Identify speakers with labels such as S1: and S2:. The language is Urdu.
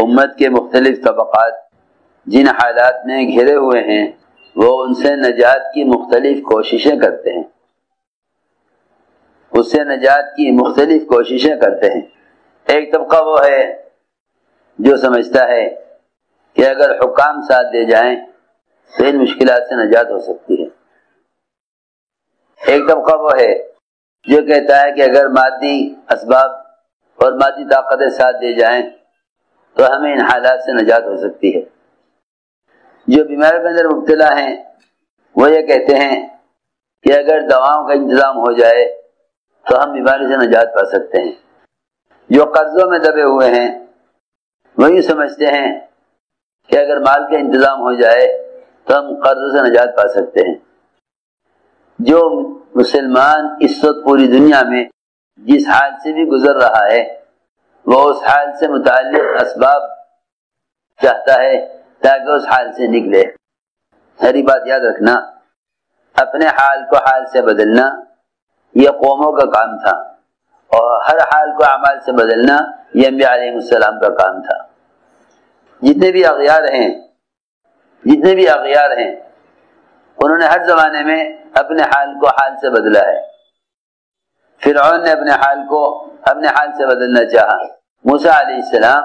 S1: امت کے مختلف طبقات جن حالات میں گھرے ہوئے ہیں وہ ان سے نجات کی مختلف کوششیں کرتے ہیں، اس سے نجات کی مختلف کوششیں کرتے ہیں۔ ایک طبقہ وہ ہے جو سمجھتا ہے کہ اگر حکام ساتھ دے جائیں تو ان مشکلات سے نجات ہو سکتی ہے۔ ایک طبقہ وہ ہے جو کہتا ہے کہ اگر مادی اسباب اور مادی طاقتیں ساتھ دے جائیں تو ہمیں ان حالات سے نجات ہو سکتی ہے۔ جو بیماری کے اندر مبتلا ہیں وہ یہ کہتے ہیں کہ اگر دواؤں کا انتظام ہو جائے تو ہم بیماری سے نجات پا سکتے ہیں۔ جو قرضوں میں دبے ہوئے ہیں وہ یہ سمجھتے ہیں کہ اگر مال کا انتظام ہو جائے تو ہم قرضوں سے نجات پا سکتے ہیں۔ جو مسلمان اس وقت پوری دنیا میں جس حال سے بھی گزر رہا ہے وہ اس حال سے متعلق اسباب چاہتا ہے تاکہ اس حال سے نکلے۔ ساری بات یاد رکھنا، اپنے حال کو حال سے بدلنا یہ قوموں کا کام تھا، اور ہر حال کو اعمال سے بدلنا یہ انبیاء علیہ السلام کا کام تھا۔ جتنے بھی اغیار ہیں انہوں نے ہر زمانے میں اپنے حال کو حال سے بدلا ہے۔ فرعون نے اپنے حال سے بدلنا چاہا، موسیٰ علیہ السلام